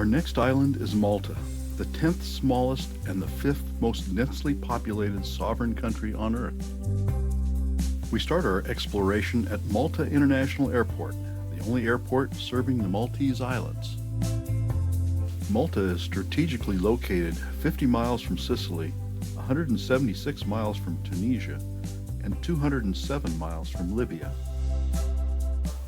Our next island is Malta, the 10th smallest and the 5th most densely populated sovereign country on Earth. We start our exploration at Malta International Airport, the only airport serving the Maltese Islands. Malta is strategically located 50 miles from Sicily, 176 miles from Tunisia, and 207 miles from Libya.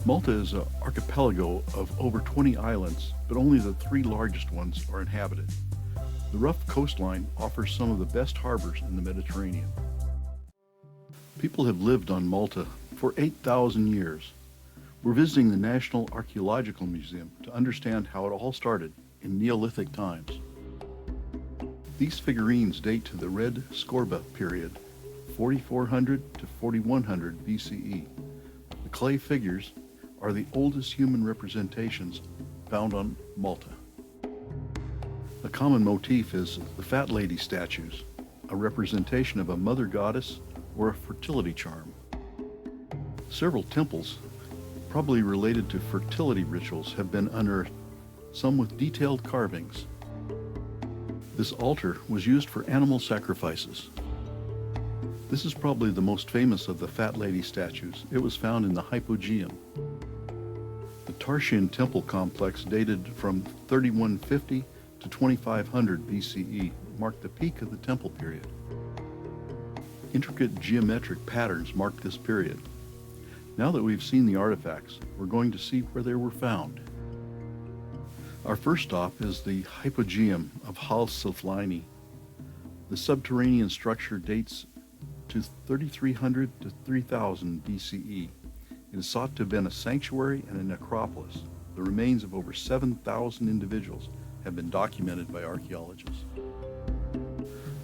Malta is an archipelago of over 20 islands, but only the 3 largest ones are inhabited. The rough coastline offers some of the best harbors in the Mediterranean. People have lived on Malta for 8,000 years. We're visiting the National Archaeological Museum to understand how it all started in Neolithic times. These figurines date to the Red Scorba period, 4400 to 4100 BCE. The clay figures are the oldest human representations found on Malta. A common motif is the Fat Lady statues, a representation of a mother goddess or a fertility charm. Several temples, probably related to fertility rituals, have been unearthed, some with detailed carvings. This altar was used for animal sacrifices. This is probably the most famous of the Fat Lady statues. It was found in the Hypogeum. The Tarshian temple complex, dated from 3150 to 2500 BCE, marked the peak of the temple period. Intricate geometric patterns mark this period. Now that we've seen the artifacts, we're going to see where they were found. Our first stop is the Hypogeum of Hal-Siflini. The subterranean structure dates to 3300 to 3000 BCE. It is thought to have been a sanctuary and a necropolis. The remains of over 7,000 individuals have been documented by archaeologists.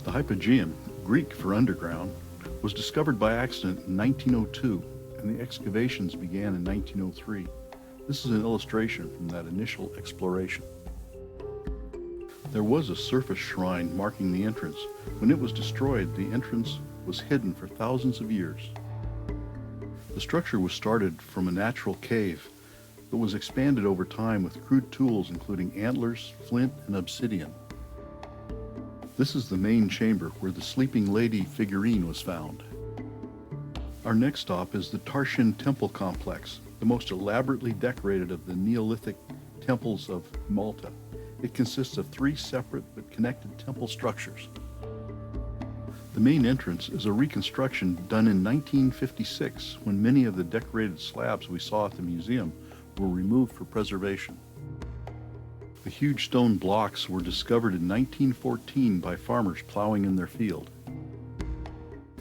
The Hypogeum, Greek for underground, was discovered by accident in 1902, and the excavations began in 1903. This is an illustration from that initial exploration. There was a surface shrine marking the entrance. When it was destroyed, the entrance was hidden for thousands of years. The structure was started from a natural cave, but was expanded over time with crude tools including antlers, flint, and obsidian. This is the main chamber where the sleeping lady figurine was found. Our next stop is the Tarshian temple complex, the most elaborately decorated of the Neolithic temples of Malta. It consists of 3 separate but connected temple structures. The main entrance is a reconstruction done in 1956, when many of the decorated slabs we saw at the museum were removed for preservation. The huge stone blocks were discovered in 1914 by farmers plowing in their field.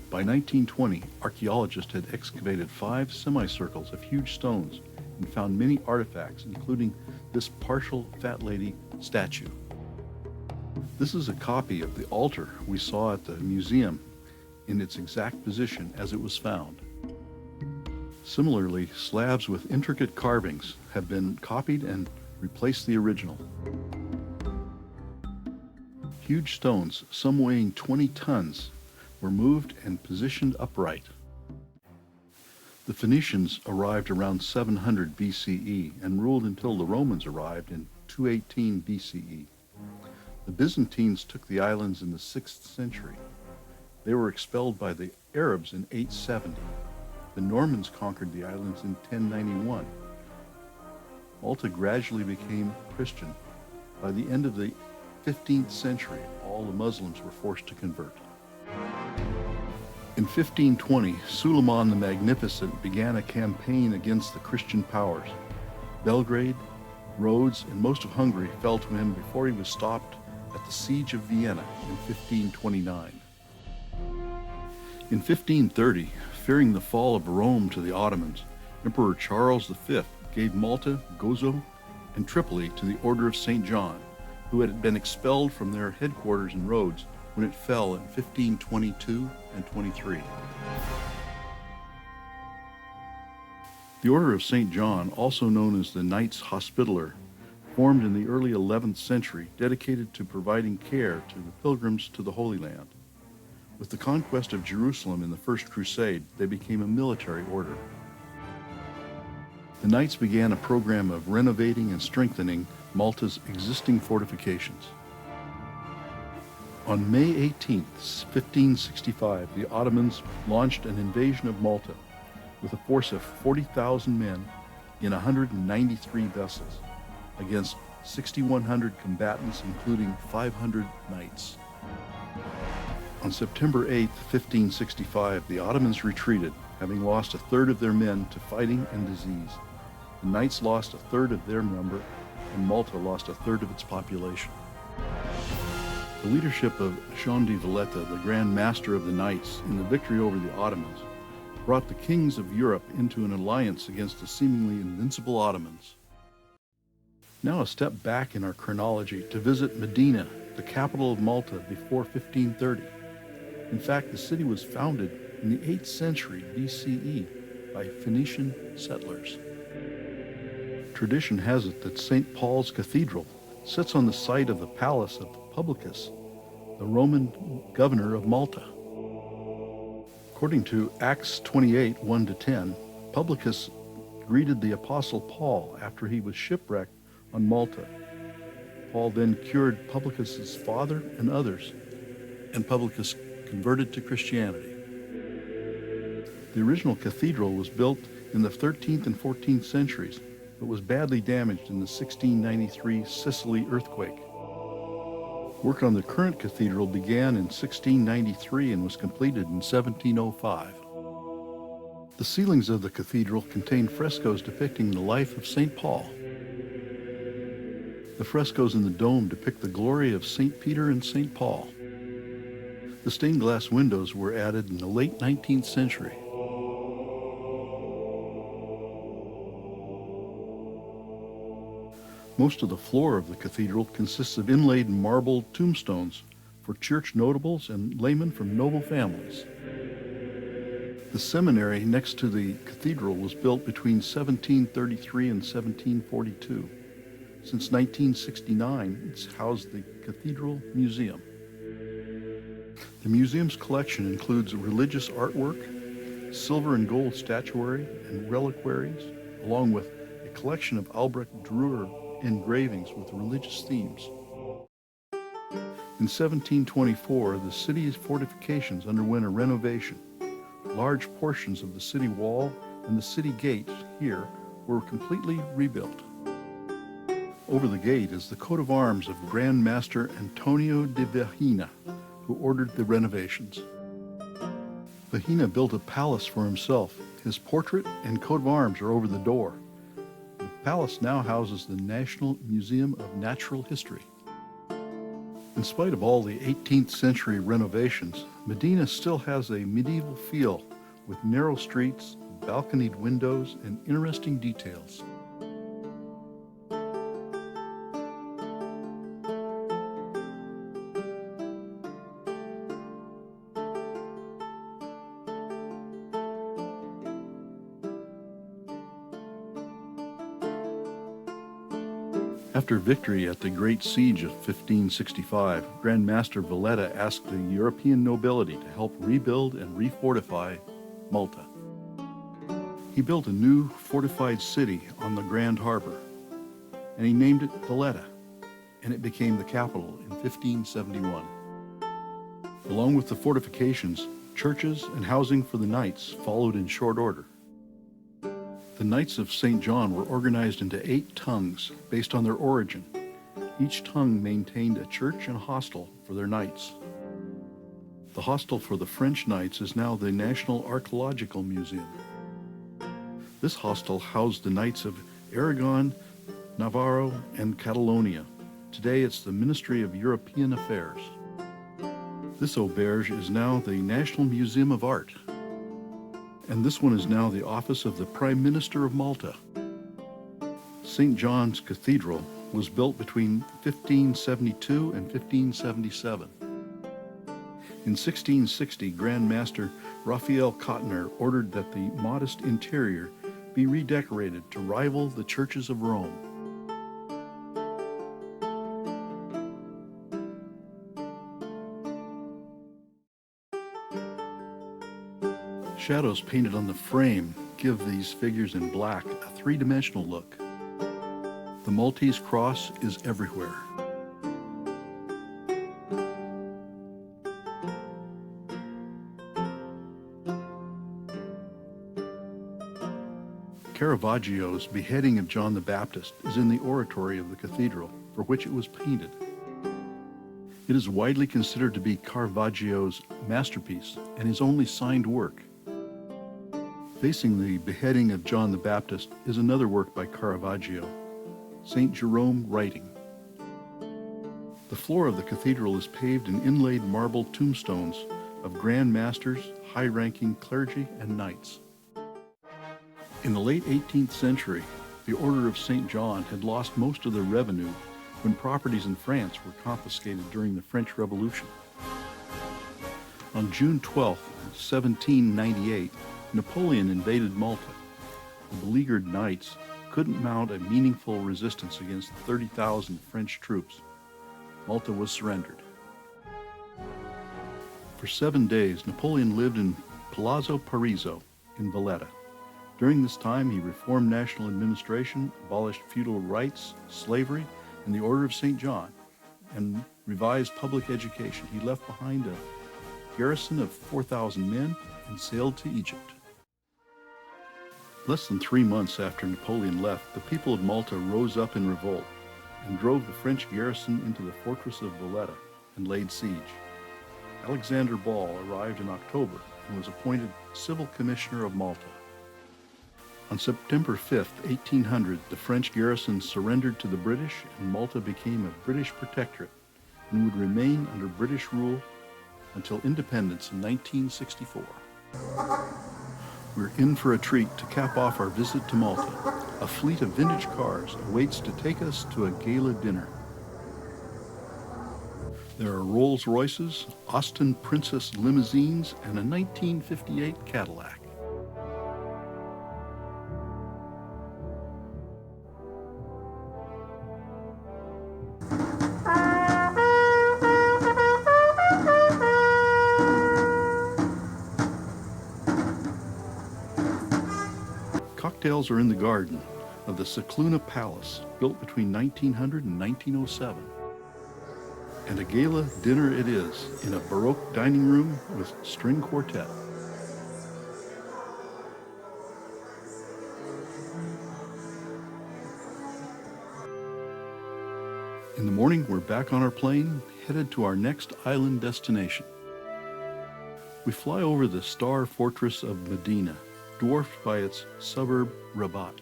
By 1920, archaeologists had excavated 5 semicircles of huge stones and found many artifacts, including this partial Fat Lady statue. This is a copy of the altar we saw at the museum in its exact position as it was found. Similarly, slabs with intricate carvings have been copied and replaced the original. Huge stones, some weighing 20 tons, were moved and positioned upright. The Phoenicians arrived around 700 BCE and ruled until the Romans arrived in 218 BCE. The Byzantines took the islands in the 6th century. They were expelled by the Arabs in 870. The Normans conquered the islands in 1091. Malta gradually became Christian. By the end of the 15th century, all the Muslims were forced to convert. In 1520, Suleiman the Magnificent began a campaign against the Christian powers. Belgrade, Rhodes, and most of Hungary fell to him before he was stopped at the Siege of Vienna in 1529. In 1530, fearing the fall of Rome to the Ottomans, Emperor Charles V gave Malta, Gozo, and Tripoli to the Order of St. John, who had been expelled from their headquarters in Rhodes when it fell in 1522 and 23. The Order of St. John, also known as the Knights Hospitaller, formed in the early 11th century, dedicated to providing care to the pilgrims to the Holy Land. With the conquest of Jerusalem in the First Crusade, they became a military order. The Knights began a program of renovating and strengthening Malta's existing fortifications. On May 18, 1565, the Ottomans launched an invasion of Malta with a force of 40,000 men in 193 vessels against 6,100 combatants, including 500 knights. On September 8, 1565, the Ottomans retreated, having lost a third of their men to fighting and disease. The Knights lost a third of their number, and Malta lost a third of its population. The leadership of Jean de Valletta, the Grand Master of the Knights, in the victory over the Ottomans, brought the kings of Europe into an alliance against the seemingly invincible Ottomans. Now a step back in our chronology to visit Mdina, the capital of Malta, before 1530. In fact, the city was founded in the 8th century BCE by Phoenician settlers. Tradition has it that St. Paul's Cathedral sits on the site of the palace of Publius, the Roman governor of Malta. According to Acts 28, 1-10, Publius greeted the Apostle Paul after he was shipwrecked on Malta. Paul then cured Publius's father and others, and Publius converted to Christianity. The original cathedral was built in the 13th and 14th centuries, but was badly damaged in the 1693 Sicily earthquake. Work on the current cathedral began in 1693 and was completed in 1705. The ceilings of the cathedral contain frescoes depicting the life of St. Paul. The frescoes in the dome depict the glory of St. Peter and St. Paul. The stained glass windows were added in the late 19th century. Most of the floor of the cathedral consists of inlaid marble tombstones for church notables and laymen from noble families. The seminary next to the cathedral was built between 1733 and 1742. Since 1969, it's housed the Cathedral Museum. The museum's collection includes religious artwork, silver and gold statuary, and reliquaries, along with a collection of Albrecht Dürer engravings with religious themes. In 1724, the city's fortifications underwent a renovation. Large portions of the city wall and the city gate here were completely rebuilt. Over the gate is the coat of arms of Grand Master Antonio de Villena, who ordered the renovations. Villena built a palace for himself. His portrait and coat of arms are over the door. The palace now houses the National Museum of Natural History. In spite of all the 18th century renovations, Mdina still has a medieval feel with narrow streets, balconied windows, and interesting details. After victory at the Great Siege of 1565, Grand Master Valletta asked the European nobility to help rebuild and refortify Malta. He built a new fortified city on the Grand Harbor, and he named it Valletta, and it became the capital in 1571. Along with the fortifications, churches and housing for the knights followed in short order. The Knights of St. John were organized into 8 tongues based on their origin. Each tongue maintained a church and a hostel for their knights. The hostel for the French knights is now the National Archaeological Museum. This hostel housed the knights of Aragon, Navarro, and Catalonia. Today it's the Ministry of European Affairs. This auberge is now the National Museum of Art. And this one is now the office of the Prime Minister of Malta. St. John's Cathedral was built between 1572 and 1577. In 1660, Grand Master Raphael Kottner ordered that the modest interior be redecorated to rival the churches of Rome. Shadows painted on the frame give these figures in black a three-dimensional look. The Maltese cross is everywhere. Caravaggio's beheading of John the Baptist is in the oratory of the cathedral, for which it was painted. It is widely considered to be Caravaggio's masterpiece and his only signed work. Facing the beheading of John the Baptist is another work by Caravaggio, St. Jerome Writing. The floor of the cathedral is paved in inlaid marble tombstones of grand masters, high-ranking clergy, and knights. In the late 18th century, the Order of St. John had lost most of their revenue when properties in France were confiscated during the French Revolution. On June 12, 1798, Napoleon invaded Malta. The beleaguered knights couldn't mount a meaningful resistance against 30,000 French troops. Malta was surrendered. For 7 days, Napoleon lived in Palazzo Parisi in Valletta. During this time, he reformed national administration, abolished feudal rights, slavery, and the Order of St. John, and revised public education. He left behind a garrison of 4,000 men and sailed to Egypt. Less than 3 months after Napoleon left, the people of Malta rose up in revolt and drove the French garrison into the fortress of Valletta and laid siege. Alexander Ball arrived in October and was appointed civil commissioner of Malta. On September 5, 1800, the French garrison surrendered to the British and Malta became a British protectorate and would remain under British rule until independence in 1964. We're in for a treat to cap off our visit to Malta. A fleet of vintage cars awaits to take us to a gala dinner. There are Rolls Royces, Austin Princess limousines, and a 1958 Cadillac. Cocktails are in the garden of the Scicluna Palace, built between 1900 and 1907. And a gala dinner it is, in a Baroque dining room with string quartet. In the morning, we're back on our plane, headed to our next island destination. We fly over the star fortress of Mdina, dwarfed by its suburb Rabat.